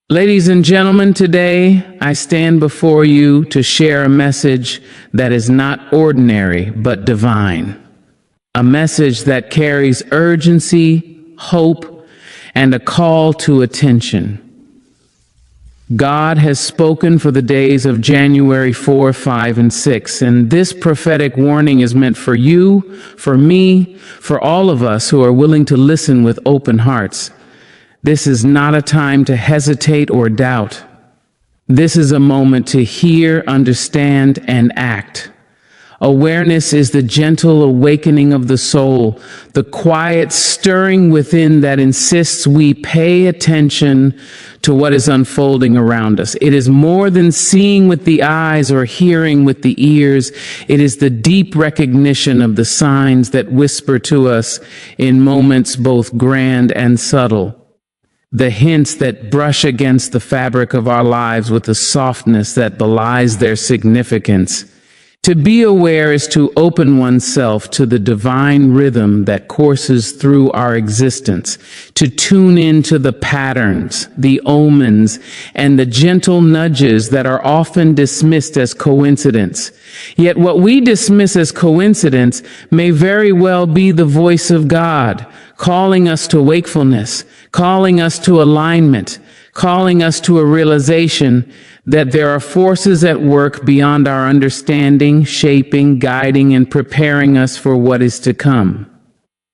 Ladies and gentlemen, today I stand before you to share a message that is not ordinary but divine. A message that carries urgency, hope, and a call to attention. God has spoken for the days of January 4, 5, and 6, and this prophetic warning is meant for you, for me, for all of us who are willing to listen with open hearts. This is not a time to hesitate or doubt. This is a moment to hear, understand, and act. Awareness is the gentle awakening of the soul, the quiet stirring within that insists we pay attention to what is unfolding around us. It is more than seeing with the eyes or hearing with the ears. It is the deep recognition of the signs that whisper to us in moments both grand and subtle. The hints that brush against the fabric of our lives with a softness that belies their significance. To be aware is to open oneself to the divine rhythm that courses through our existence, to tune into the patterns, the omens, and the gentle nudges that are often dismissed as coincidence. Yet what we dismiss as coincidence may very well be the voice of God, calling us to wakefulness, calling us to alignment, calling us to a realization that there are forces at work beyond our understanding, shaping, guiding, and preparing us for what is to come.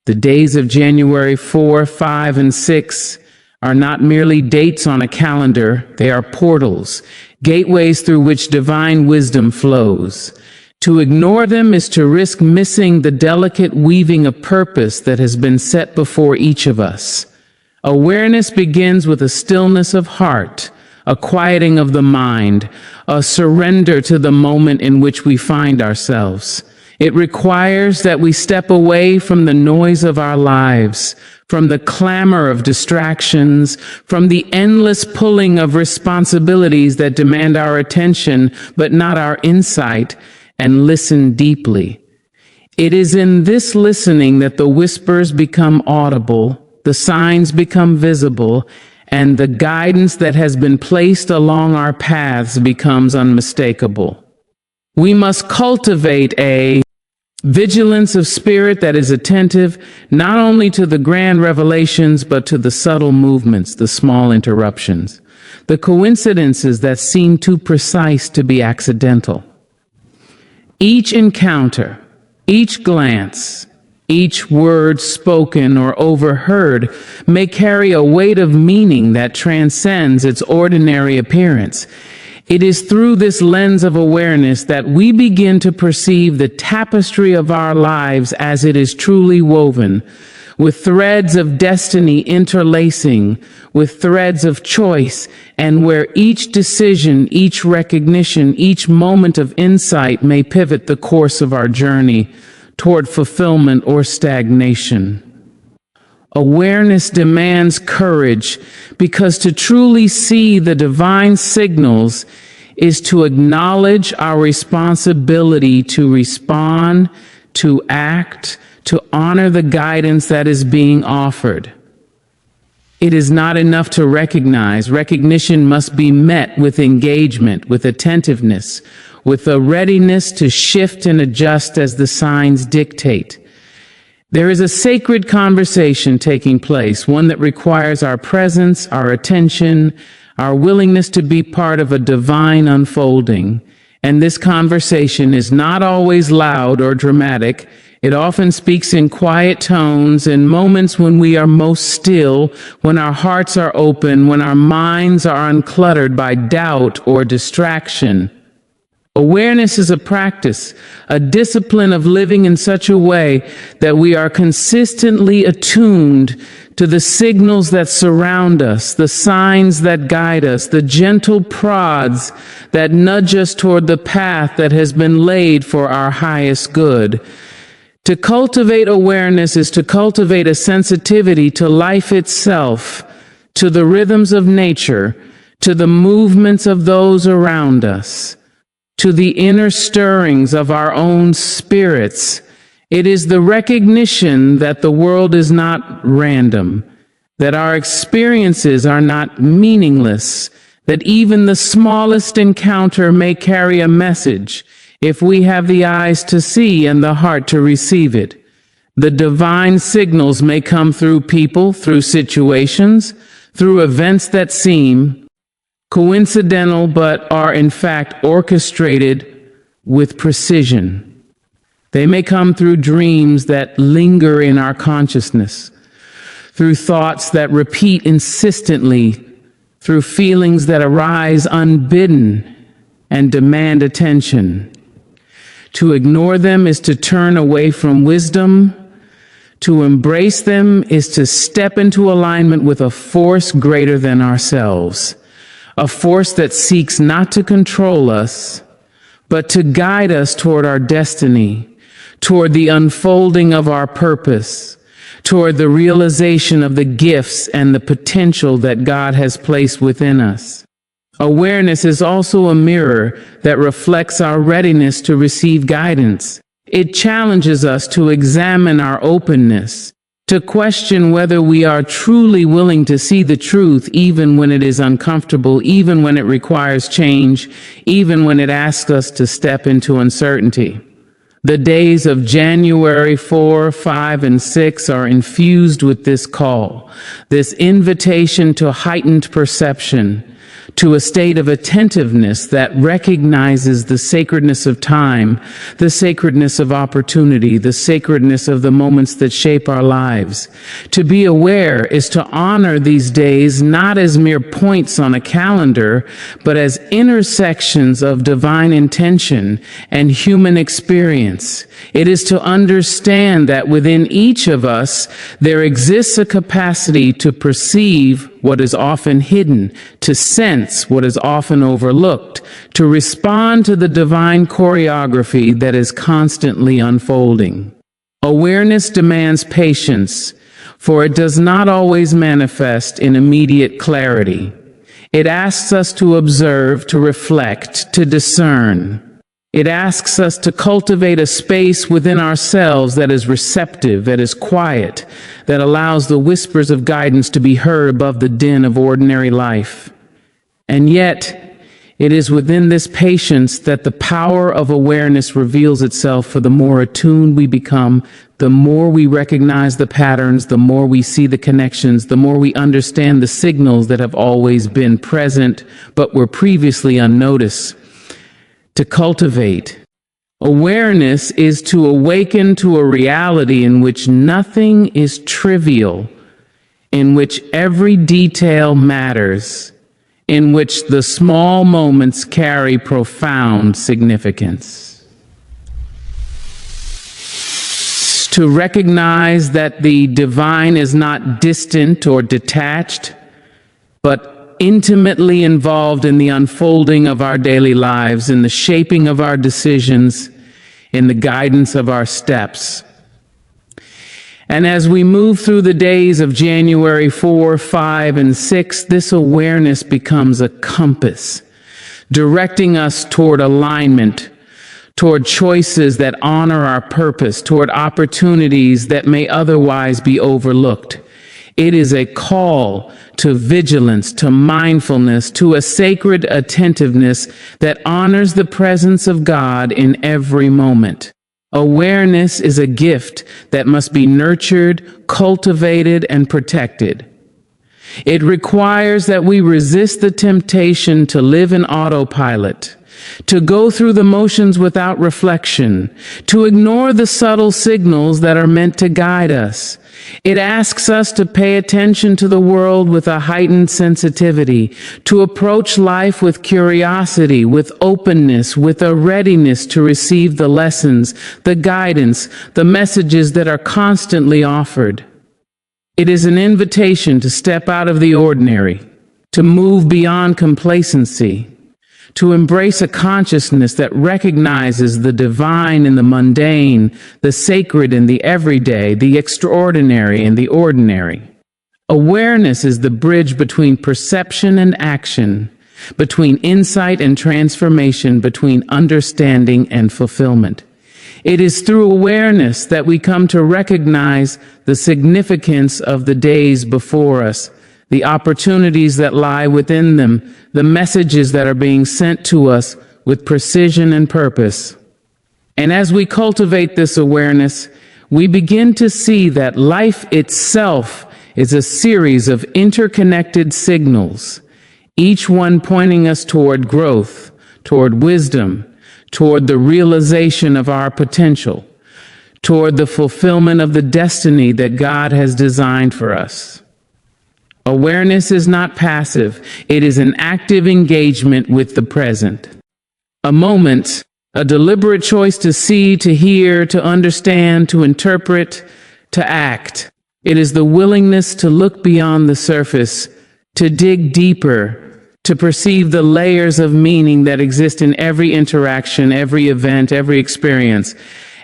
The days of January 4, 5, and 6 are not merely dates on a calendar, they are portals, gateways through which divine wisdom flows. To ignore them is to risk missing the delicate weaving of purpose that has been set before each of us. Awareness begins with a stillness of heart, a quieting of the mind, a surrender to the moment in which we find ourselves. It requires that we step away from the noise of our lives, from the clamor of distractions, from the endless pulling of responsibilities that demand our attention but not our insight, and listen deeply. It is in this listening that the whispers become audible, the signs become visible, and the guidance that has been placed along our paths becomes unmistakable. We must cultivate a vigilance of spirit that is attentive not only to the grand revelations, but to the subtle movements, the small interruptions, the coincidences that seem too precise to be accidental. Each encounter, each glance, each word spoken or overheard may carry a weight of meaning that transcends its ordinary appearance. It is through this lens of awareness that we begin to perceive the tapestry of our lives as it is truly woven, with threads of destiny interlacing, with threads of choice, and where each decision, each recognition, each moment of insight may pivot the course of our journey toward fulfillment or stagnation. Awareness demands courage, because to truly see the divine signals is to acknowledge our responsibility to respond, to act, to honor the guidance that is being offered. It is not enough to recognize. Recognition must be met with engagement, with attentiveness, with a readiness to shift and adjust as the signs dictate. There is a sacred conversation taking place, one that requires our presence, our attention, our willingness to be part of a divine unfolding. And this conversation is not always loud or dramatic. It often speaks in quiet tones, in moments when we are most still, when our hearts are open, when our minds are uncluttered by doubt or distraction. Awareness is a practice, a discipline of living in such a way that we are consistently attuned to the signals that surround us, the signs that guide us, the gentle prods that nudge us toward the path that has been laid for our highest good. To cultivate awareness is to cultivate a sensitivity to life itself, to the rhythms of nature, to the movements of those around us, to the inner stirrings of our own spirits. It is the recognition that the world is not random, that our experiences are not meaningless, that even the smallest encounter may carry a message if we have the eyes to see and the heart to receive it. The divine signals may come through people, through situations, through events that seem coincidental but are in fact orchestrated with precision. They may come through dreams that linger in our consciousness, through thoughts that repeat insistently, through feelings that arise unbidden and demand attention. To ignore them is to turn away from wisdom. To embrace them is to step into alignment with a force greater than ourselves, a force that seeks not to control us, but to guide us toward our destiny, toward the unfolding of our purpose, toward the realization of the gifts and the potential that God has placed within us. Awareness is also a mirror that reflects our readiness to receive guidance. It challenges us to examine our openness, to question whether we are truly willing to see the truth even when it is uncomfortable, even when it requires change, even when it asks us to step into uncertainty. The days of January 4, 5, and 6 are infused with this call, this invitation to heightened perception, to a state of attentiveness that recognizes the sacredness of time, the sacredness of opportunity, the sacredness of the moments that shape our lives. To be aware is to honor these days not as mere points on a calendar, but as intersections of divine intention and human experience. It is to understand that within each of us there exists a capacity to perceive what is often hidden, to sense what is often overlooked, to respond to the divine choreography that is constantly unfolding. Awareness demands patience, for it does not always manifest in immediate clarity. It asks us to observe, to reflect, to discern. It asks us to cultivate a space within ourselves that is receptive, that is quiet, that allows the whispers of guidance to be heard above the din of ordinary life. And yet, it is within this patience that the power of awareness reveals itself, for the more attuned we become, the more we recognize the patterns, the more we see the connections, the more we understand the signals that have always been present but were previously unnoticed. To cultivate awareness is to awaken to a reality in which nothing is trivial, in which every detail matters, in which the small moments carry profound significance. To recognize that the divine is not distant or detached, but intimately involved in the unfolding of our daily lives, in the shaping of our decisions, in the guidance of our steps. And as we move through the days of January 4, 5, and 6, this awareness becomes a compass, directing us toward alignment, toward choices that honor our purpose, toward opportunities that may otherwise be overlooked. It is a call to vigilance, to mindfulness, to a sacred attentiveness that honors the presence of God in every moment. Awareness is a gift that must be nurtured, cultivated, and protected. It requires that we resist the temptation to live in autopilot, to go through the motions without reflection, to ignore the subtle signals that are meant to guide us. It asks us to pay attention to the world with a heightened sensitivity, to approach life with curiosity, with openness, with a readiness to receive the lessons, the guidance, the messages that are constantly offered. It is an invitation to step out of the ordinary, to move beyond complacency, to embrace a consciousness that recognizes the divine in the mundane, the sacred in the everyday, the extraordinary in the ordinary. Awareness is the bridge between perception and action, between insight and transformation, between understanding and fulfillment. It is through awareness that we come to recognize the significance of the days before us, the opportunities that lie within them, the messages that are being sent to us with precision and purpose. And as we cultivate this awareness, we begin to see that life itself is a series of interconnected signals, each one pointing us toward growth, toward wisdom, toward the realization of our potential, toward the fulfillment of the destiny that God has designed for us. Awareness is not passive, it is an active engagement with the present. A moment, a deliberate choice to see, to hear, to understand, to interpret, to act. It is the willingness to look beyond the surface, to dig deeper, to perceive the layers of meaning that exist in every interaction, every event, every experience.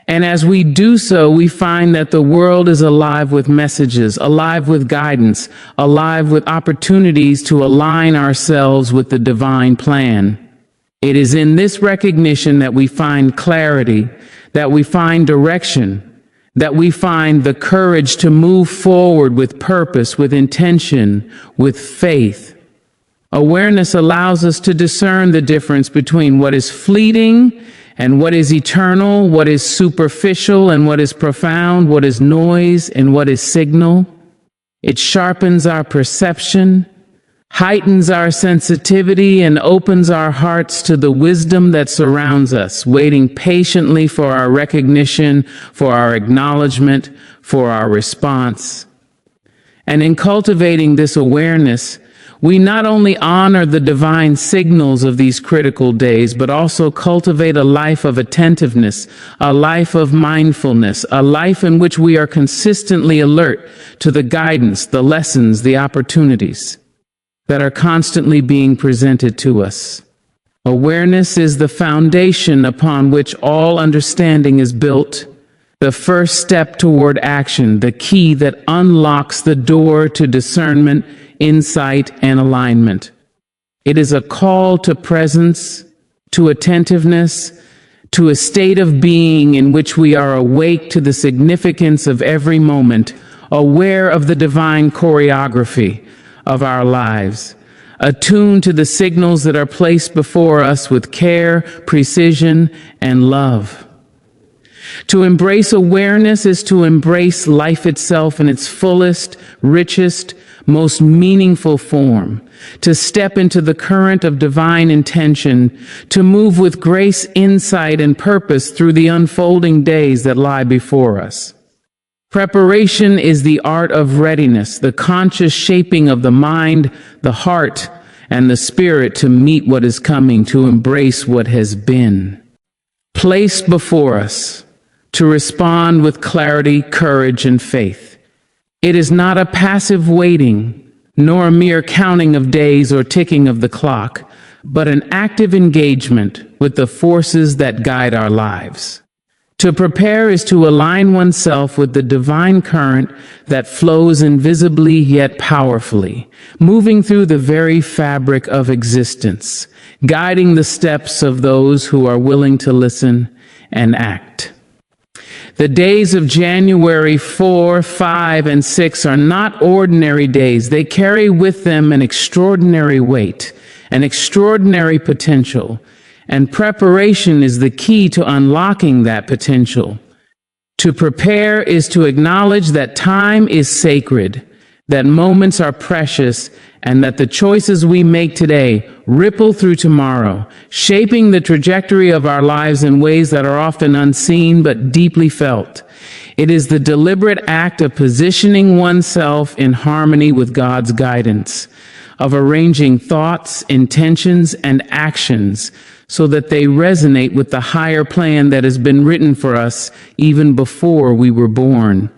And as we do so, we find that the world is alive with messages, alive with guidance, alive with opportunities to align ourselves with the divine plan. It is in this recognition that we find clarity, that we find direction, that we find the courage to move forward with purpose, with intention, with faith. Awareness allows us to discern the difference between what is fleeting and what is eternal, what is superficial and what is profound, what is noise and what is signal. It sharpens our perception, heightens our sensitivity, and opens our hearts to the wisdom that surrounds us, waiting patiently for our recognition, for our acknowledgement, for our response. And in cultivating this awareness, we not only honor the divine signals of these critical days, but also cultivate a life of attentiveness, a life of mindfulness, a life in which we are consistently alert to the guidance, the lessons, the opportunities that are constantly being presented to us. Awareness is the foundation upon which all understanding is built, the first step toward action, the key that unlocks the door to discernment, insight, and alignment. It is a call to presence, to attentiveness, to a state of being in which we are awake to the significance of every moment, aware of the divine choreography of our lives, attuned to the signals that are placed before us with care, precision, and love. To embrace awareness is to embrace life itself in its fullest, richest, most meaningful form, to step into the current of divine intention, to move with grace, insight, and purpose through the unfolding days that lie before us. Preparation is the art of readiness, the conscious shaping of the mind, the heart, and the spirit to meet what is coming, to embrace what has been placed before us, to respond with clarity, courage, and faith. It is not a passive waiting, nor a mere counting of days or ticking of the clock, but an active engagement with the forces that guide our lives. To prepare is to align oneself with the divine current that flows invisibly yet powerfully, moving through the very fabric of existence, guiding the steps of those who are willing to listen and act. The days of January 4, 5, and 6 are not ordinary days. They carry with them an extraordinary weight, an extraordinary potential, and preparation is the key to unlocking that potential. To prepare is to acknowledge that time is sacred, that moments are precious, and that the choices we make today ripple through tomorrow, shaping the trajectory of our lives in ways that are often unseen but deeply felt. It is the deliberate act of positioning oneself in harmony with God's guidance, of arranging thoughts, intentions, and actions so that they resonate with the higher plan that has been written for us even before we were born.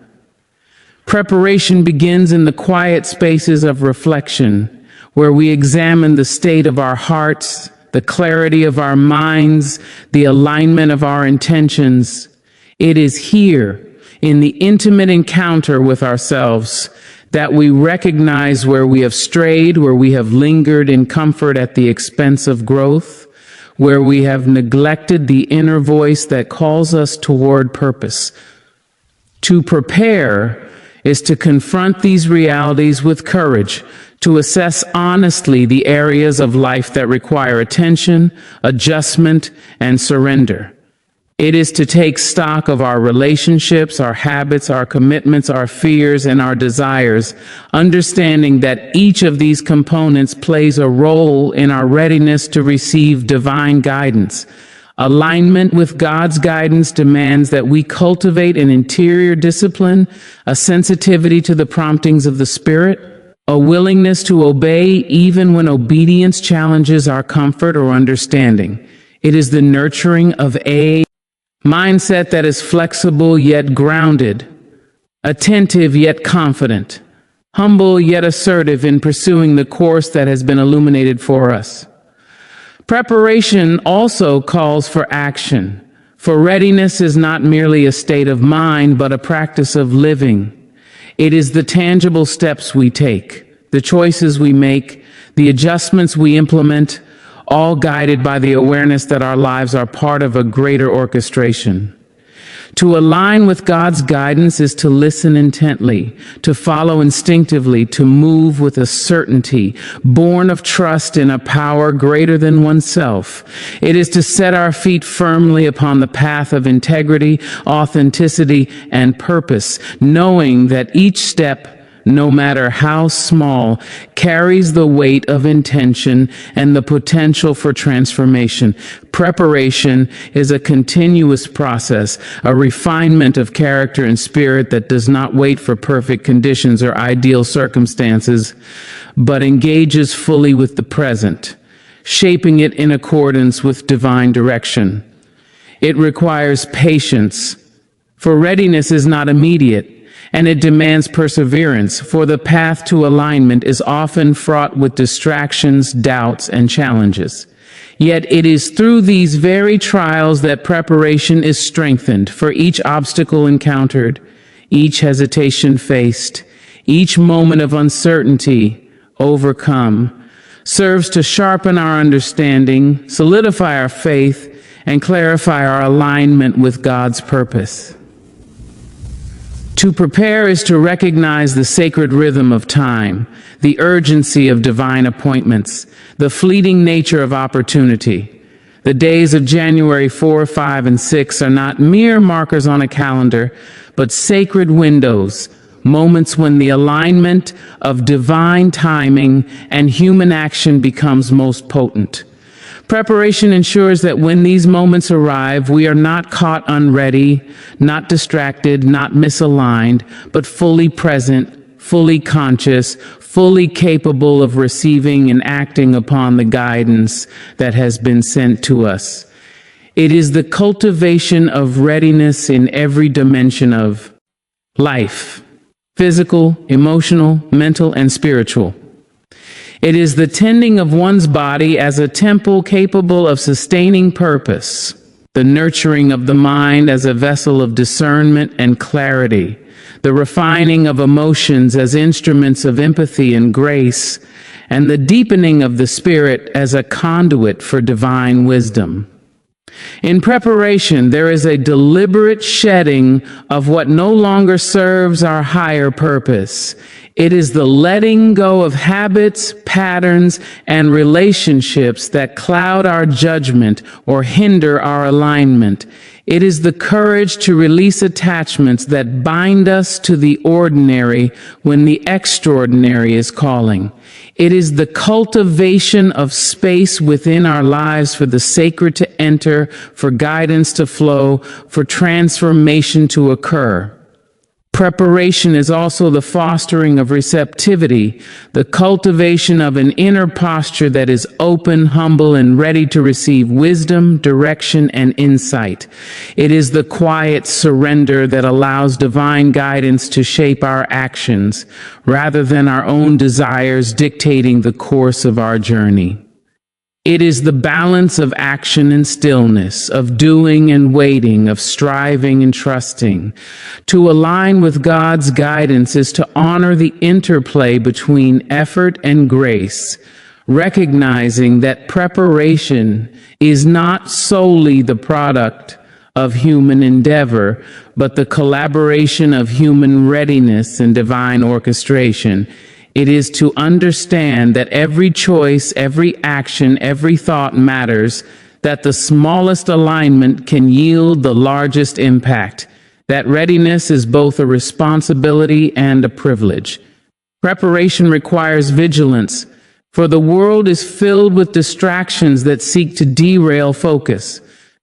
Preparation begins in the quiet spaces of reflection, where we examine the state of our hearts, the clarity of our minds, the alignment of our intentions. It is here, in the intimate encounter with ourselves, that we recognize where we have strayed, where we have lingered in comfort at the expense of growth, where we have neglected the inner voice that calls us toward purpose. To prepare is to confront these realities with courage, to assess honestly the areas of life that require attention, adjustment, and surrender. It is to take stock of our relationships, our habits, our commitments, our fears, and our desires, understanding that each of these components plays a role in our readiness to receive divine guidance. Alignment with God's guidance demands that we cultivate an interior discipline, a sensitivity to the promptings of the Spirit, a willingness to obey even when obedience challenges our comfort or understanding. It is the nurturing of a mindset that is flexible yet grounded, attentive yet confident, humble yet assertive in pursuing the course that has been illuminated for us. Preparation also calls for action, for readiness is not merely a state of mind, but a practice of living. It is the tangible steps we take, the choices we make, the adjustments we implement, all guided by the awareness that our lives are part of a greater orchestration. To align with God's guidance is to listen intently, to follow instinctively, to move with a certainty, born of trust in a power greater than oneself. It is to set our feet firmly upon the path of integrity, authenticity, and purpose, knowing that each step, no matter how small, carries the weight of intention and the potential for transformation. Preparation is a continuous process, a refinement of character and spirit that does not wait for perfect conditions or ideal circumstances, but engages fully with the present, shaping it in accordance with divine direction. It requires patience, for readiness is not immediate, and it demands perseverance, for the path to alignment is often fraught with distractions, doubts, and challenges. Yet it is through these very trials that preparation is strengthened. For each obstacle encountered, each hesitation faced, each moment of uncertainty overcome, serves to sharpen our understanding, solidify our faith, and clarify our alignment with God's purpose. To prepare is to recognize the sacred rhythm of time, the urgency of divine appointments, the fleeting nature of opportunity. The days of January 4, 5, and 6 are not mere markers on a calendar, but sacred windows, moments when the alignment of divine timing and human action becomes most potent. Preparation ensures that when these moments arrive, we are not caught unready, not distracted, not misaligned, but fully present, fully conscious, fully capable of receiving and acting upon the guidance that has been sent to us. It is the cultivation of readiness in every dimension of life, physical, emotional, mental, and spiritual. It is the tending of one's body as a temple capable of sustaining purpose, the nurturing of the mind as a vessel of discernment and clarity, the refining of emotions as instruments of empathy and grace, and the deepening of the spirit as a conduit for divine wisdom. In preparation, there is a deliberate shedding of what no longer serves our higher purpose. It is the letting go of habits, patterns, and relationships that cloud our judgment or hinder our alignment. It is the courage to release attachments that bind us to the ordinary when the extraordinary is calling. It is the cultivation of space within our lives for the sacred to enter, for guidance to flow, for transformation to occur. Preparation is also the fostering of receptivity, the cultivation of an inner posture that is open, humble, and ready to receive wisdom, direction, and insight. It is the quiet surrender that allows divine guidance to shape our actions, rather than our own desires dictating the course of our journey. It is the balance of action and stillness, of doing and waiting, of striving and trusting. To align with God's guidance is to honor the interplay between effort and grace, recognizing that preparation is not solely the product of human endeavor, but the collaboration of human readiness and divine orchestration. It is to understand that every choice, every action, every thought matters, that the smallest alignment can yield the largest impact. That readiness is both a responsibility and a privilege. Preparation requires vigilance, for the world is filled with distractions that seek to derail focus,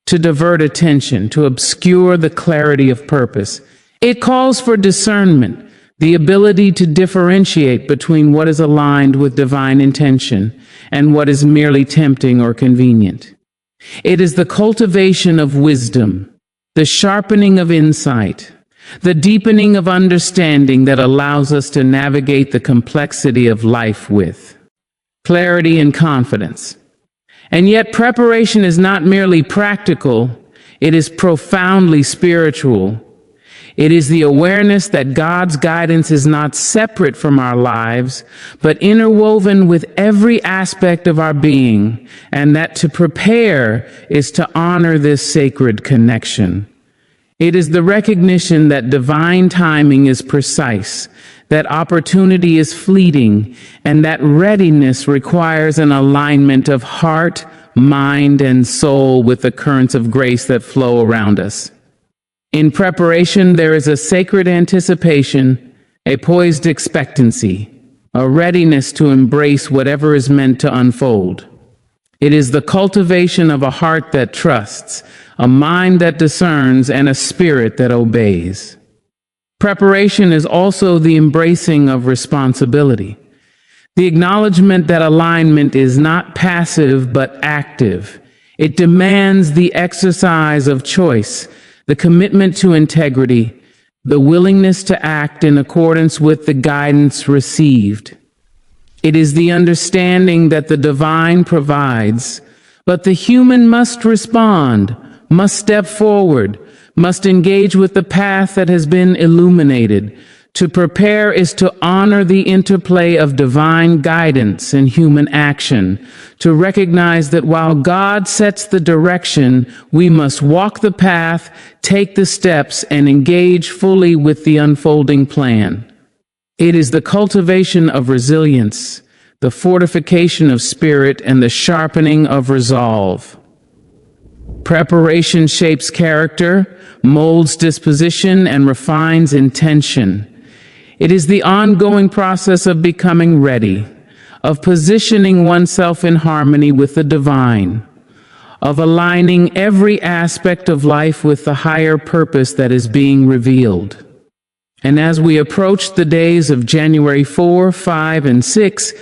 to divert attention, to obscure the clarity of purpose. It calls for discernment, the ability to differentiate between what is aligned with divine intention and what is merely tempting or convenient. It is the cultivation of wisdom, the sharpening of insight, the deepening of understanding that allows us to navigate the complexity of life with clarity and confidence. And yet, preparation is not merely practical, it is profoundly spiritual. It is the awareness that God's guidance is not separate from our lives, but interwoven with every aspect of our being, and that to prepare is to honor this sacred connection. It is the recognition that divine timing is precise, that opportunity is fleeting, and that readiness requires an alignment of heart, mind, and soul with the currents of grace that flow around us. In preparation, there is a sacred anticipation, a poised expectancy, a readiness to embrace whatever is meant to unfold. It is the cultivation of a heart that trusts, a mind that discerns, and a spirit that obeys. Preparation is also the embracing of responsibility, the acknowledgement that alignment is not passive but active. It demands the exercise of choice, the commitment to integrity, the willingness to act in accordance with the guidance received. It is the understanding that the divine provides, but the human must respond, must step forward, must engage with the path that has been illuminated. To prepare is to honor the interplay of divine guidance and human action, to recognize that while God sets the direction, we must walk the path, take the steps, and engage fully with the unfolding plan. It is the cultivation of resilience, the fortification of spirit, and the sharpening of resolve. Preparation shapes character, molds disposition, and refines intention. It is the ongoing process of becoming ready, of positioning oneself in harmony with the divine, of aligning every aspect of life with the higher purpose that is being revealed. And as we approach the days of January 4, 5, and 6,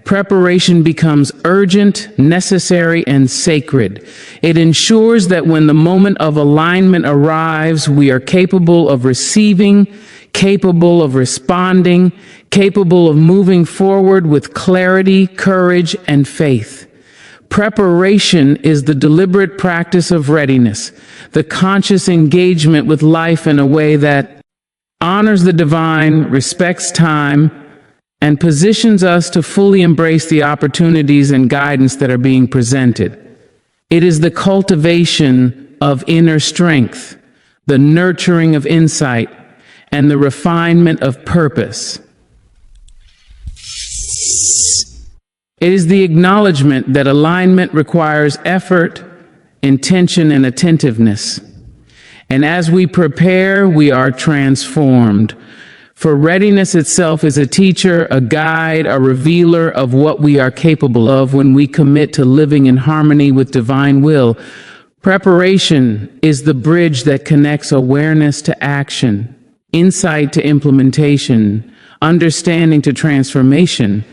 preparation becomes urgent, necessary, and sacred. It ensures that when the moment of alignment arrives, we are capable of receiving, capable of responding, capable of moving forward with clarity, courage, and faith. Preparation is the deliberate practice of readiness, the conscious engagement with life in a way that honors the divine, respects time, and positions us to fully embrace the opportunities and guidance that are being presented. It is the cultivation of inner strength, the nurturing of insight, and the refinement of purpose. It is the acknowledgement that alignment requires effort, intention, and attentiveness. And as we prepare, we are transformed. For readiness itself is a teacher, a guide, a revealer of what we are capable of when we commit to living in harmony with divine will. Preparation is the bridge that connects awareness to action, insight to implementation, understanding to transformation.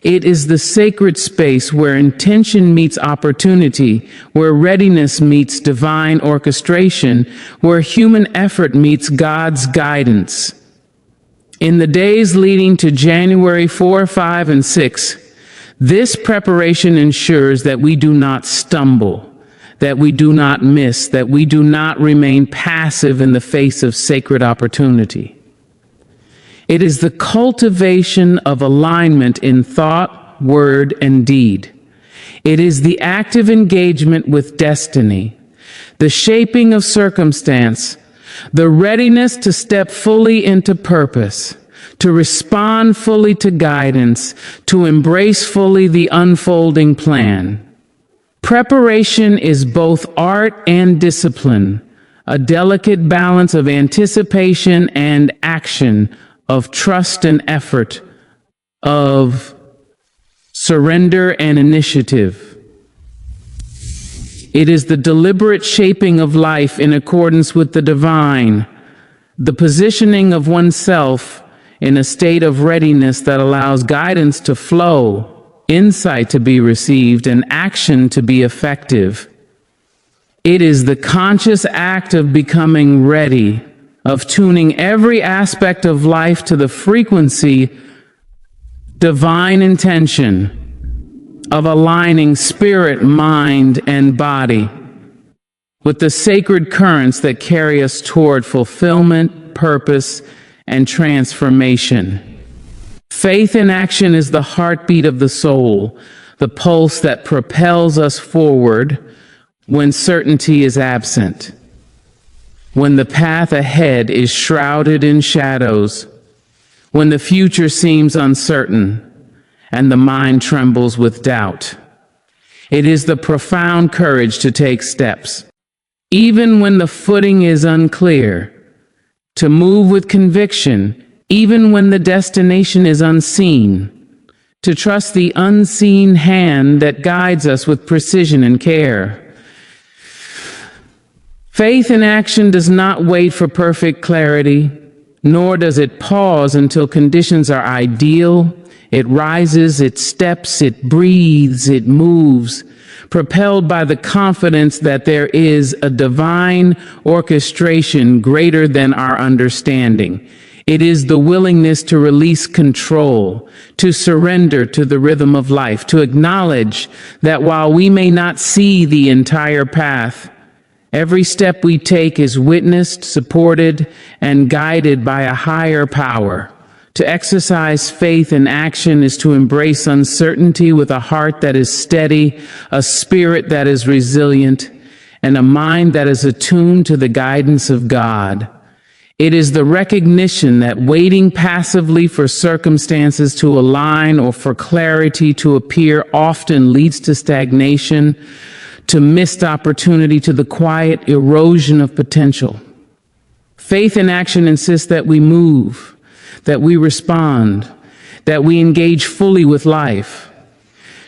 It is the sacred space where intention meets opportunity, where readiness meets divine orchestration, where human effort meets God's guidance. In the days leading to January 4, 5, and 6, this preparation ensures that we do not stumble, that we do not miss, that we do not remain passive in the face of sacred opportunity. It is the cultivation of alignment in thought, word, and deed. It is the active engagement with destiny, the shaping of circumstance, the readiness to step fully into purpose, to respond fully to guidance, to embrace fully the unfolding plan. Preparation is both art and discipline, a delicate balance of anticipation and action, of trust and effort, of surrender and initiative. It is the deliberate shaping of life in accordance with the divine, the positioning of oneself in a state of readiness that allows guidance to flow, insight to be received, and action to be effective. It is the conscious act of becoming ready, of tuning every aspect of life to the frequency, divine intention, of aligning spirit, mind, and body with the sacred currents that carry us toward fulfillment, purpose, and transformation. Faith in action is the heartbeat of the soul, the pulse that propels us forward when certainty is absent, when the path ahead is shrouded in shadows, when the future seems uncertain and the mind trembles with doubt. It is the profound courage to take steps, even when the footing is unclear, to move with conviction, even when the destination is unseen, to trust the unseen hand that guides us with precision and care. Faith in action does not wait for perfect clarity, nor does it pause until conditions are ideal. It rises, it steps, it breathes, it moves, propelled by the confidence that there is a divine orchestration greater than our understanding. It is the willingness to release control, to surrender to the rhythm of life, to acknowledge that while we may not see the entire path, every step we take is witnessed, supported, and guided by a higher power. To exercise faith in action is to embrace uncertainty with a heart that is steady, a spirit that is resilient, and a mind that is attuned to the guidance of God. It is the recognition that waiting passively for circumstances to align or for clarity to appear often leads to stagnation, to missed opportunity, to the quiet erosion of potential. Faith in action insists that we move, that we respond, that we engage fully with life,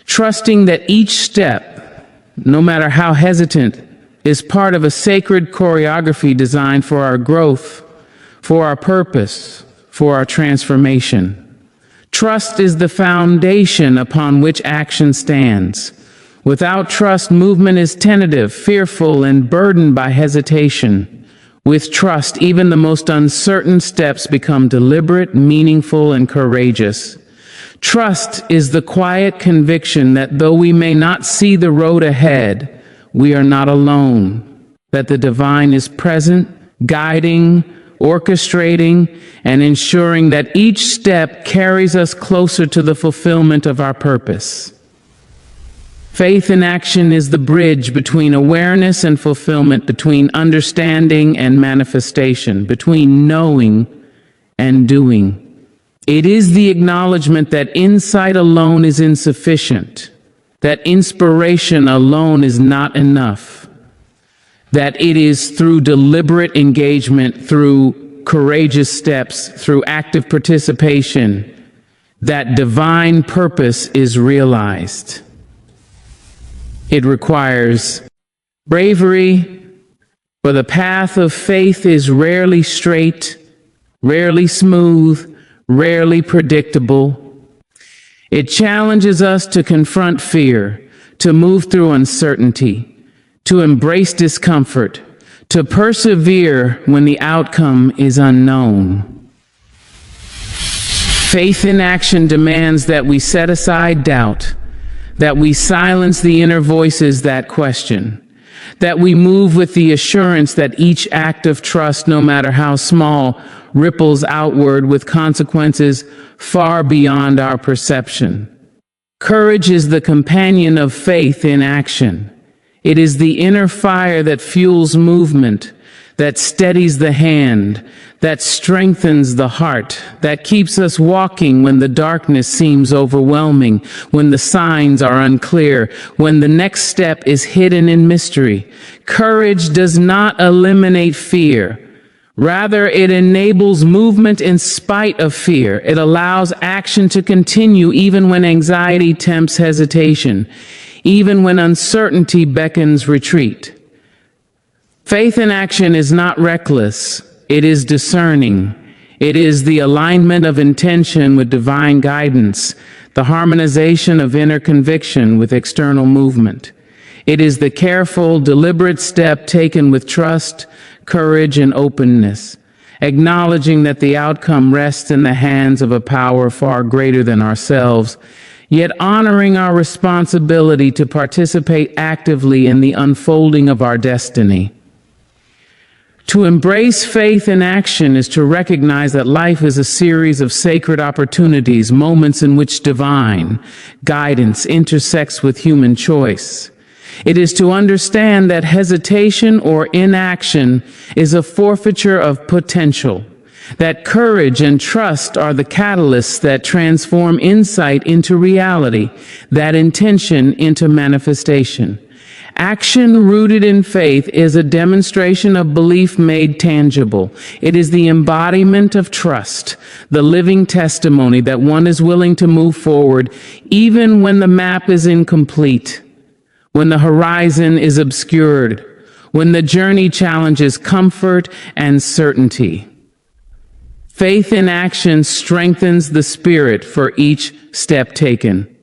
trusting that each step, no matter how hesitant, is part of a sacred choreography designed for our growth, for our purpose, for our transformation. Trust is the foundation upon which action stands. Without trust, movement is tentative, fearful, and burdened by hesitation. With trust, even the most uncertain steps become deliberate, meaningful, and courageous. Trust is the quiet conviction that though we may not see the road ahead, we are not alone, that the divine is present, guiding, orchestrating, and ensuring that each step carries us closer to the fulfillment of our purpose. Faith in action is the bridge between awareness and fulfillment, between understanding and manifestation, between knowing and doing. It is the acknowledgement that insight alone is insufficient, that inspiration alone is not enough, that it is through deliberate engagement, through courageous steps, through active participation, that divine purpose is realized. It requires bravery, for the path of faith is rarely straight, rarely smooth, rarely predictable. It challenges us to confront fear, to move through uncertainty, to embrace discomfort, to persevere when the outcome is unknown. Faith in action demands that we set aside doubt, that we silence the inner voices that question, that we move with the assurance that each act of trust, no matter how small, ripples outward with consequences far beyond our perception. Courage is the companion of faith in action. It is the inner fire that fuels movement, that steadies the hand, that strengthens the heart, that keeps us walking when the darkness seems overwhelming, when the signs are unclear, when the next step is hidden in mystery. Courage does not eliminate fear. Rather, it enables movement in spite of fear. It allows action to continue even when anxiety tempts hesitation, even when uncertainty beckons retreat. Faith in action is not reckless, it is discerning. It is the alignment of intention with divine guidance, the harmonization of inner conviction with external movement. It is the careful, deliberate step taken with trust, courage, and openness, acknowledging that the outcome rests in the hands of a power far greater than ourselves, yet honoring our responsibility to participate actively in the unfolding of our destiny. To embrace faith in action is to recognize that life is a series of sacred opportunities, moments in which divine guidance intersects with human choice. It is to understand that hesitation or inaction is a forfeiture of potential, that courage and trust are the catalysts that transform insight into reality, that intention into manifestation. Action rooted in faith is a demonstration of belief made tangible. It is the embodiment of trust, the living testimony that one is willing to move forward even when the map is incomplete, when the horizon is obscured, when the journey challenges comfort and certainty. Faith in action strengthens the spirit for each step taken.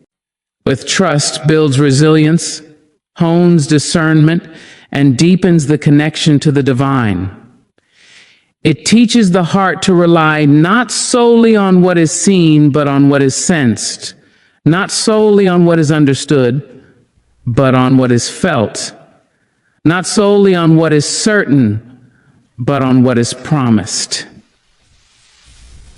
With trust builds resilience, hones discernment, and deepens the connection to the divine. It teaches the heart to rely not solely on what is seen, but on what is sensed, not solely on what is understood, but on what is felt, not solely on what is certain, but on what is promised.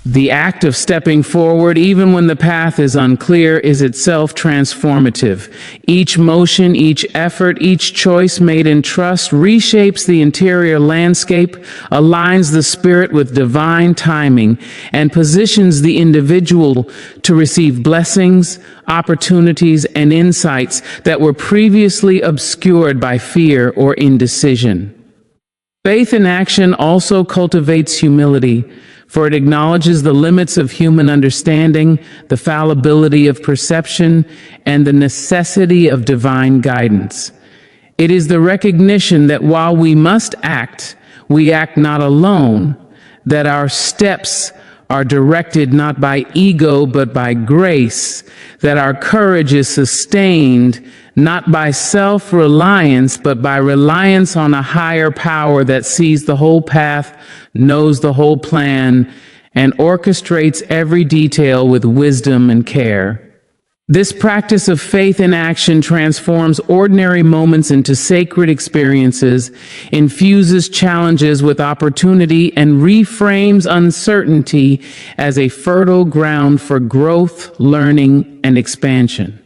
The act of stepping forward, even when the path is unclear, is itself transformative. Each motion, each effort, each choice made in trust reshapes the interior landscape, aligns the spirit with divine timing, and positions the individual to receive blessings, opportunities, and insights that were previously obscured by fear or indecision. Faith in action also cultivates humility, for it acknowledges the limits of human understanding, the fallibility of perception, and the necessity of divine guidance. It is the recognition that while we must act, we act not alone, that our steps are directed not by ego but by grace, that our courage is sustained not by self-reliance but by reliance on a higher power that sees the whole path, knows the whole plan, and orchestrates every detail with wisdom and care. This practice of faith in action transforms ordinary moments into sacred experiences, infuses challenges with opportunity, and reframes uncertainty as a fertile ground for growth, learning, and expansion.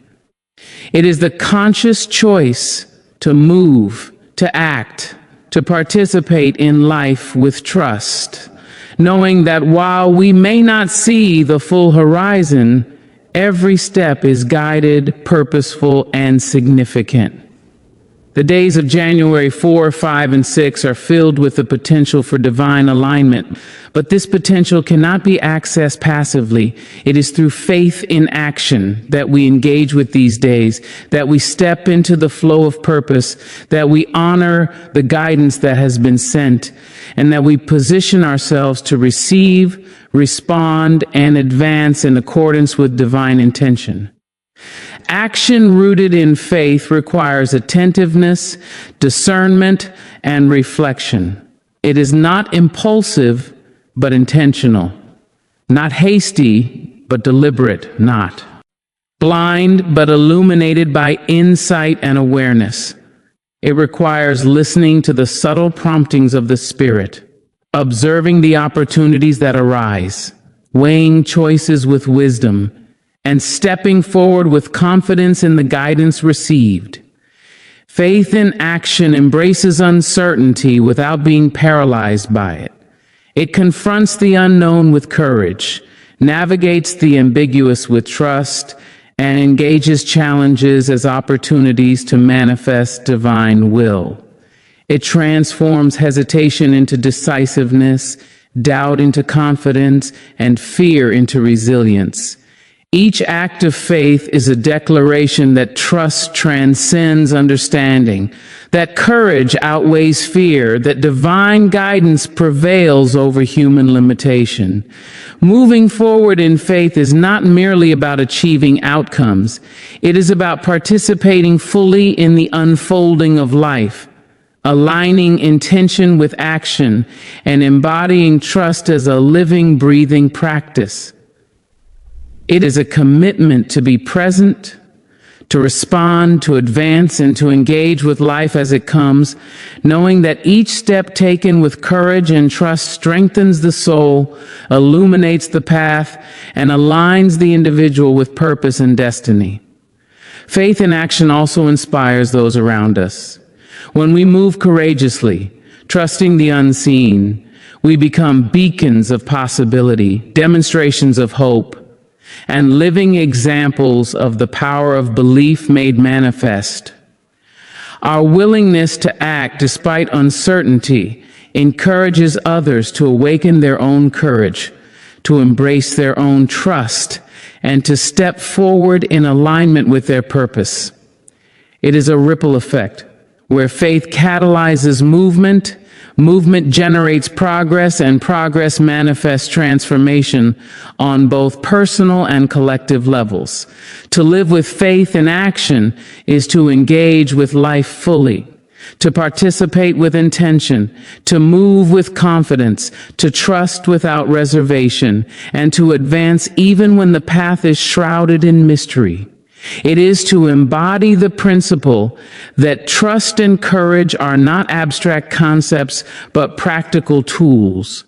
It is the conscious choice to move, to act, to participate in life with trust, knowing that while we may not see the full horizon, every step is guided, purposeful, and significant. The days of January 4, 5, and 6 are filled with the potential for divine alignment, but this potential cannot be accessed passively. It is through faith in action that we engage with these days, that we step into the flow of purpose, that we honor the guidance that has been sent, and that we position ourselves to receive, respond, and advance in accordance with divine intention. Action rooted in faith requires attentiveness, discernment, and reflection. It is not impulsive, but intentional. Not hasty, but deliberate, not blind, but illuminated by insight and awareness. It requires listening to the subtle promptings of the Spirit, observing the opportunities that arise, weighing choices with wisdom, and stepping forward with confidence in the guidance received. Faith in action embraces uncertainty without being paralyzed by it. It confronts the unknown with courage, navigates the ambiguous with trust, and engages challenges as opportunities to manifest divine will. It transforms hesitation into decisiveness, doubt into confidence, and fear into resilience. Each act of faith is a declaration that trust transcends understanding, that courage outweighs fear, that divine guidance prevails over human limitation. Moving forward in faith is not merely about achieving outcomes. It is about participating fully in the unfolding of life, aligning intention with action, and embodying trust as a living, breathing practice. It is a commitment to be present, to respond, to advance, and to engage with life as it comes, knowing that each step taken with courage and trust strengthens the soul, illuminates the path, and aligns the individual with purpose and destiny. Faith in action also inspires those around us. When we move courageously, trusting the unseen, we become beacons of possibility, demonstrations of hope, and living examples of the power of belief made manifest. Our willingness to act despite uncertainty encourages others to awaken their own courage, to embrace their own trust, and to step forward in alignment with their purpose. It is a ripple effect where faith catalyzes movement, movement generates progress, and progress manifests transformation on both personal and collective levels. To live with faith in action is to engage with life fully, to participate with intention, to move with confidence, to trust without reservation, and to advance even when the path is shrouded in mystery. It is to embody the principle that trust and courage are not abstract concepts, but practical tools,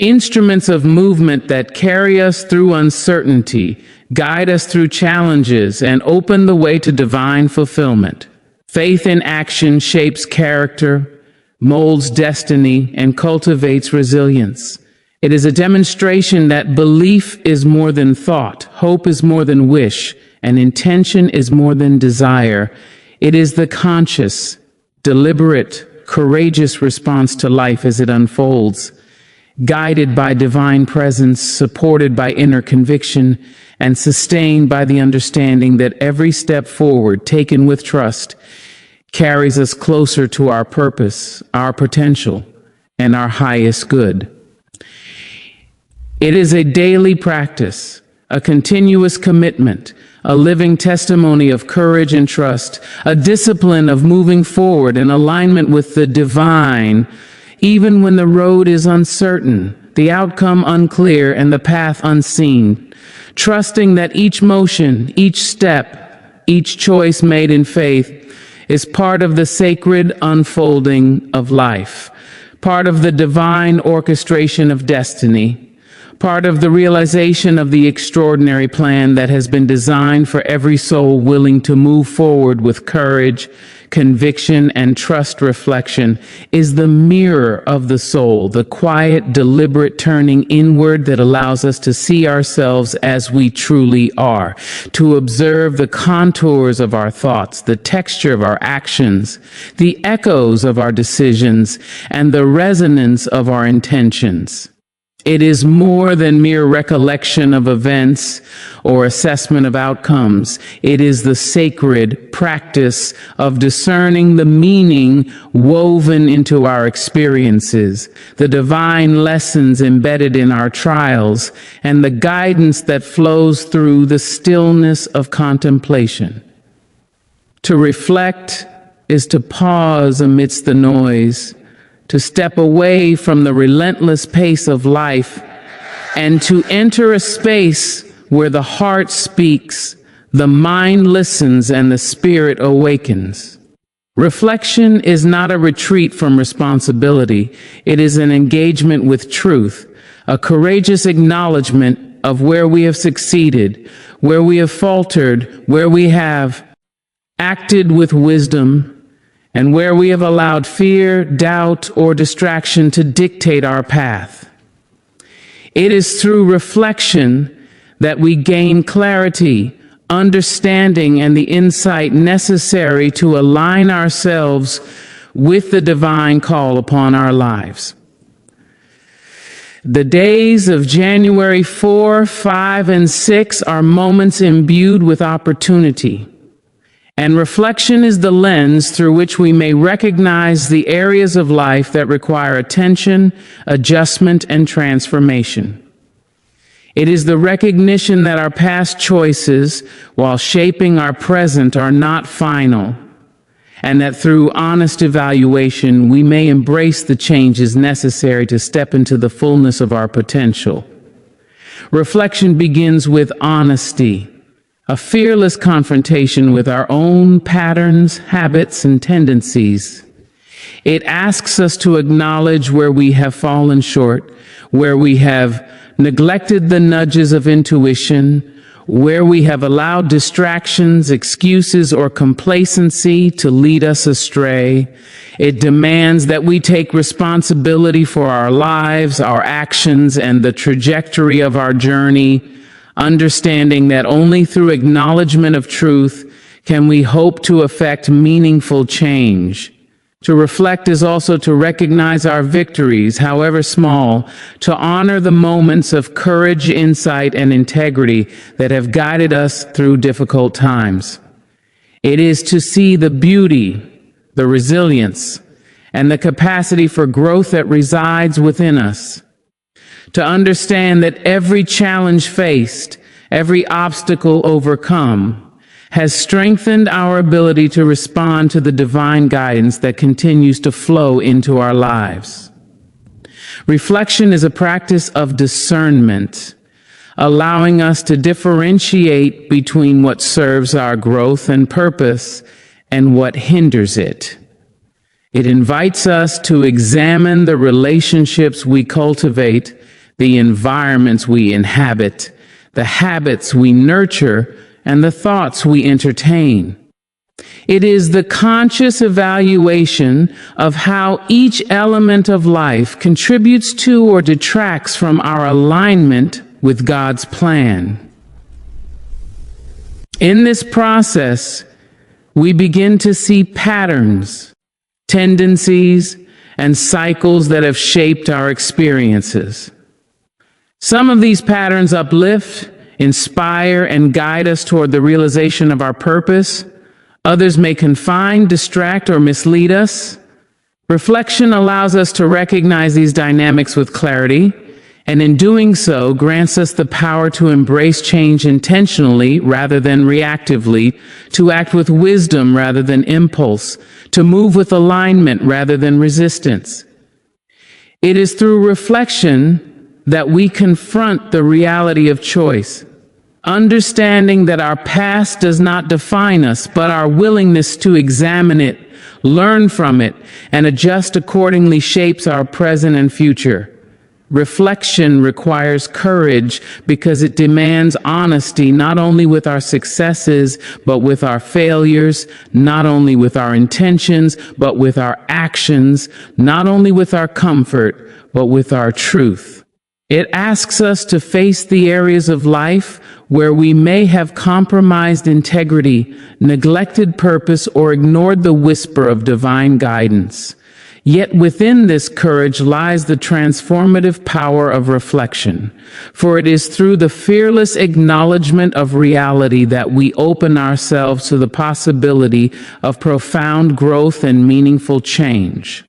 instruments of movement that carry us through uncertainty, guide us through challenges, and open the way to divine fulfillment. Faith in action shapes character, molds destiny, and cultivates resilience. It is a demonstration that belief is more than thought, hope is more than wish, and intention is more than desire. It is the conscious, deliberate, courageous response to life as it unfolds, guided by divine presence, supported by inner conviction, and sustained by the understanding that every step forward, taken with trust, carries us closer to our purpose, our potential, and our highest good. It is a daily practice, a continuous commitment, a living testimony of courage and trust, a discipline of moving forward in alignment with the divine, even when the road is uncertain, the outcome unclear, and the path unseen. Trusting that each motion, each step, each choice made in faith is part of the sacred unfolding of life, part of the divine orchestration of destiny, part of the realization of the extraordinary plan that has been designed for every soul willing to move forward with courage, conviction, and trust. Reflection is the mirror of the soul, the quiet, deliberate turning inward that allows us to see ourselves as we truly are, to observe the contours of our thoughts, the texture of our actions, the echoes of our decisions, and the resonance of our intentions. It is more than mere recollection of events or assessment of outcomes. It is the sacred practice of discerning the meaning woven into our experiences, the divine lessons embedded in our trials, and the guidance that flows through the stillness of contemplation. To reflect is to pause amidst the noise, to step away from the relentless pace of life, and to enter a space where the heart speaks, the mind listens, and the spirit awakens. Reflection is not a retreat from responsibility. It is an engagement with truth, a courageous acknowledgement of where we have succeeded, where we have faltered, where we have acted with wisdom, and where we have allowed fear, doubt, or distraction to dictate our path. It is through reflection that we gain clarity, understanding, and the insight necessary to align ourselves with the divine call upon our lives. The days of January 4, 5, and 6 are moments imbued with opportunity, and reflection is the lens through which we may recognize the areas of life that require attention, adjustment, and transformation. It is the recognition that our past choices, while shaping our present, are not final, and that through honest evaluation, we may embrace the changes necessary to step into the fullness of our potential. Reflection begins with honesty, a fearless confrontation with our own patterns, habits, and tendencies. It asks us to acknowledge where we have fallen short, where we have neglected the nudges of intuition, where we have allowed distractions, excuses, or complacency to lead us astray. It demands that we take responsibility for our lives, our actions, and the trajectory of our journey, understanding that only through acknowledgement of truth can we hope to effect meaningful change. To reflect is also to recognize our victories, however small, to honor the moments of courage, insight, and integrity that have guided us through difficult times. It is to see the beauty, the resilience, and the capacity for growth that resides within us. To understand that every challenge faced, every obstacle overcome, has strengthened our ability to respond to the divine guidance that continues to flow into our lives. Reflection is a practice of discernment, allowing us to differentiate between what serves our growth and purpose and what hinders it. It invites us to examine the relationships we cultivate, the environments we inhabit, the habits we nurture, and the thoughts we entertain. It is the conscious evaluation of how each element of life contributes to or detracts from our alignment with God's plan. In this process, we begin to see patterns, tendencies, and cycles that have shaped our experiences. Some of these patterns uplift, inspire, and guide us toward the realization of our purpose. Others may confine, distract, or mislead us. Reflection allows us to recognize these dynamics with clarity, and in doing so, grants us the power to embrace change intentionally rather than reactively, to act with wisdom rather than impulse, to move with alignment rather than resistance. It is through reflection that we confront the reality of choice, understanding that our past does not define us, but our willingness to examine it, learn from it, and adjust accordingly shapes our present and future. Reflection requires courage because it demands honesty not only with our successes, but with our failures, not only with our intentions, but with our actions, not only with our comfort, but with our truth. It asks us to face the areas of life where we may have compromised integrity, neglected purpose, or ignored the whisper of divine guidance. Yet within this courage lies the transformative power of reflection, for it is through the fearless acknowledgement of reality that we open ourselves to the possibility of profound growth and meaningful change.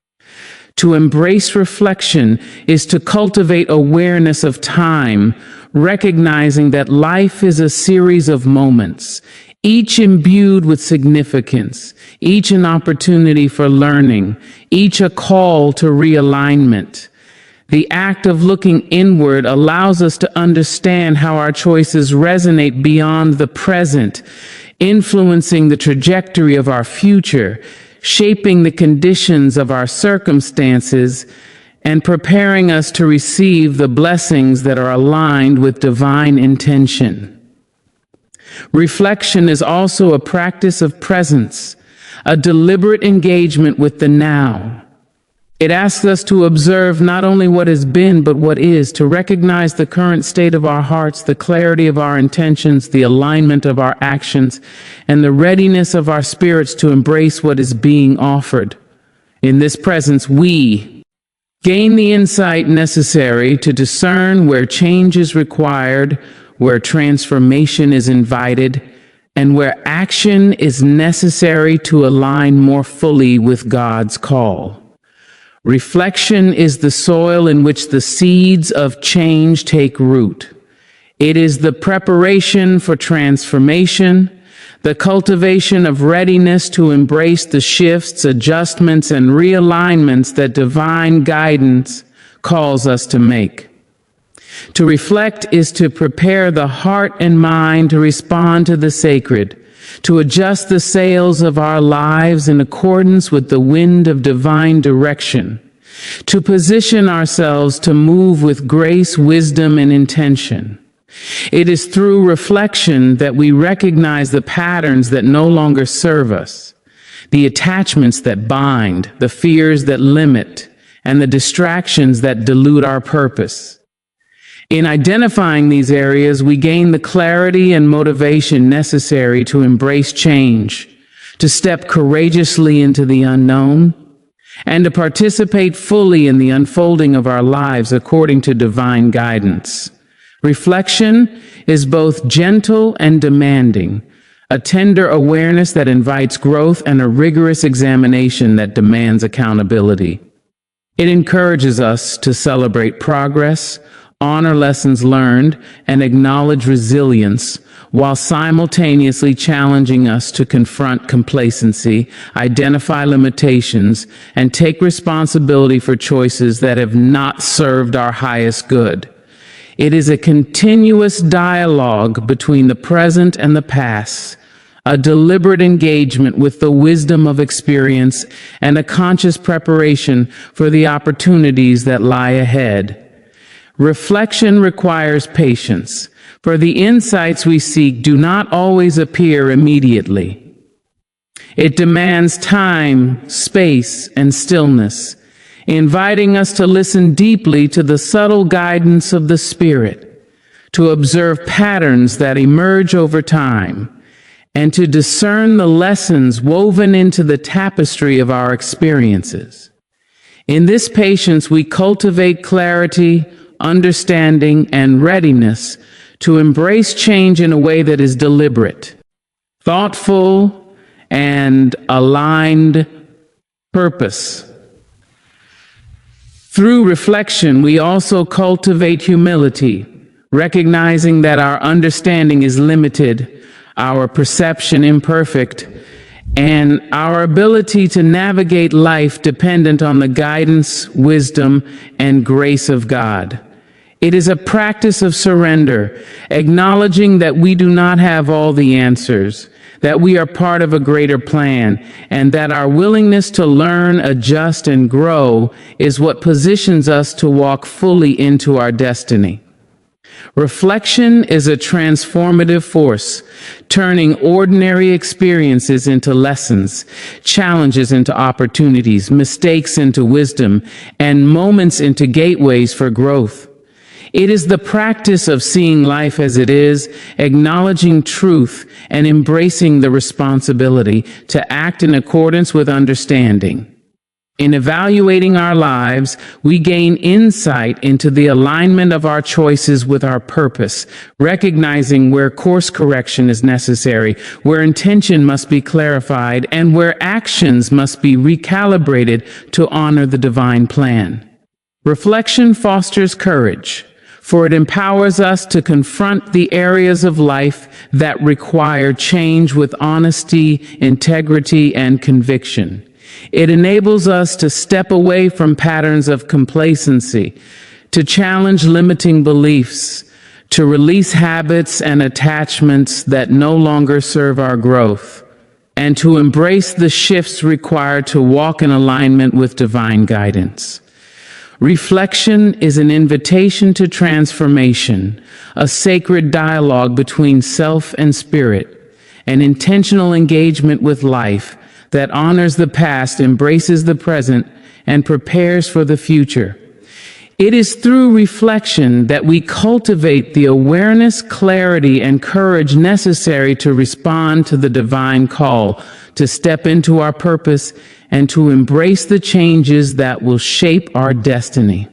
To embrace reflection is to cultivate awareness of time, recognizing that life is a series of moments, each imbued with significance, each an opportunity for learning, each a call to realignment. The act of looking inward allows us to understand how our choices resonate beyond the present, influencing the trajectory of our future, shaping the conditions of our circumstances, and preparing us to receive the blessings that are aligned with divine intention. Reflection is also a practice of presence, a deliberate engagement with the now. It asks us to observe not only what has been, but what is, to recognize the current state of our hearts, the clarity of our intentions, the alignment of our actions, and the readiness of our spirits to embrace what is being offered. In this presence, we gain the insight necessary to discern where change is required, where transformation is invited, and where action is necessary to align more fully with God's call. Reflection is the soil in which the seeds of change take root. It is the preparation for transformation, the cultivation of readiness to embrace the shifts, adjustments, and realignments that divine guidance calls us to make. To reflect is to prepare the heart and mind to respond to the sacred, to adjust the sails of our lives in accordance with the wind of divine direction, to position ourselves to move with grace, wisdom, and intention. It is through reflection that we recognize the patterns that no longer serve us, the attachments that bind, the fears that limit, and the distractions that dilute our purpose. In identifying these areas, we gain the clarity and motivation necessary to embrace change, to step courageously into the unknown, and to participate fully in the unfolding of our lives according to divine guidance. Reflection is both gentle and demanding, a tender awareness that invites growth and a rigorous examination that demands accountability. It encourages us to celebrate progress, honor lessons learned, and acknowledge resilience, while simultaneously challenging us to confront complacency, identify limitations, and take responsibility for choices that have not served our highest good. It is a continuous dialogue between the present and the past, a deliberate engagement with the wisdom of experience, and a conscious preparation for the opportunities that lie ahead. Reflection requires patience, for the insights we seek do not always appear immediately. It demands time, space, and stillness, inviting us to listen deeply to the subtle guidance of the Spirit, to observe patterns that emerge over time, and to discern the lessons woven into the tapestry of our experiences. In this patience, we cultivate clarity, understanding, and readiness to embrace change in a way that is deliberate, thoughtful, and aligned purpose. Through reflection, we also cultivate humility, recognizing that our understanding is limited, our perception imperfect, and our ability to navigate life dependent on the guidance, wisdom, and grace of God. It is a practice of surrender, acknowledging that we do not have all the answers, that we are part of a greater plan, and that our willingness to learn, adjust, and grow is what positions us to walk fully into our destiny. Reflection is a transformative force, turning ordinary experiences into lessons, challenges into opportunities, mistakes into wisdom, and moments into gateways for growth. It is the practice of seeing life as it is, acknowledging truth, and embracing the responsibility to act in accordance with understanding. In evaluating our lives, we gain insight into the alignment of our choices with our purpose, recognizing where course correction is necessary, where intention must be clarified, and where actions must be recalibrated to honor the divine plan. Reflection fosters courage, for it empowers us to confront the areas of life that require change with honesty, integrity, and conviction. It enables us to step away from patterns of complacency, to challenge limiting beliefs, to release habits and attachments that no longer serve our growth, and to embrace the shifts required to walk in alignment with divine guidance. Reflection is an invitation to transformation, a sacred dialogue between self and spirit, an intentional engagement with life that honors the past, embraces the present, and prepares for the future. It is through reflection that we cultivate the awareness, clarity, and courage necessary to respond to the divine call, to step into our purpose, and to embrace the changes that will shape our destiny.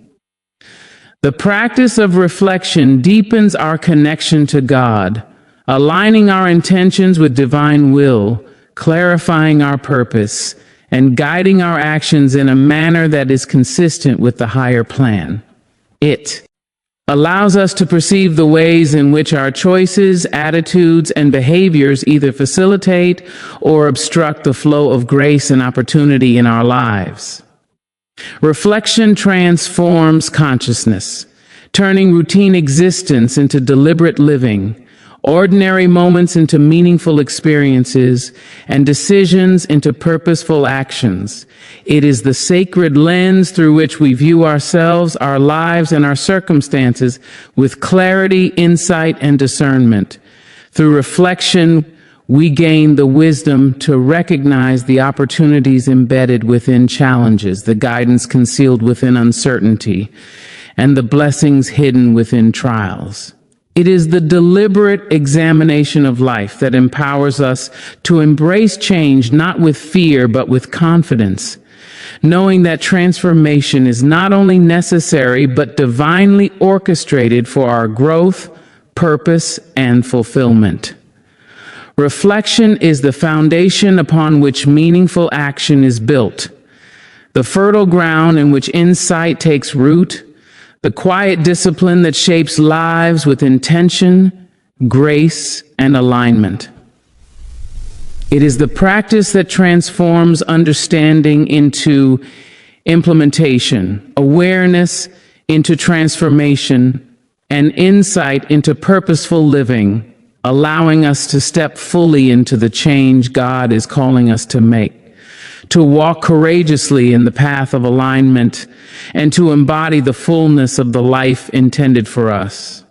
The practice of reflection deepens our connection to God, aligning our intentions with divine will, clarifying our purpose, and guiding our actions in a manner that is consistent with the higher plan. It allows us to perceive the ways in which our choices, attitudes, and behaviors either facilitate or obstruct the flow of grace and opportunity in our lives. Reflection transforms consciousness, turning routine existence into deliberate living, ordinary moments into meaningful experiences, and decisions into purposeful actions. It is the sacred lens through which we view ourselves, our lives, and our circumstances with clarity, insight, and discernment. Through reflection, we gain the wisdom to recognize the opportunities embedded within challenges, the guidance concealed within uncertainty, and the blessings hidden within trials. It is the deliberate examination of life that empowers us to embrace change not with fear but with confidence, knowing that transformation is not only necessary but divinely orchestrated for our growth, purpose, and fulfillment. Reflection is the foundation upon which meaningful action is built, the fertile ground in which insight takes root, the quiet discipline that shapes lives with intention, grace, and alignment. It is the practice that transforms understanding into implementation, awareness into transformation, and insight into purposeful living, allowing us to step fully into the change God is calling us to make, to walk courageously in the path of alignment, and to embody the fullness of the life intended for us.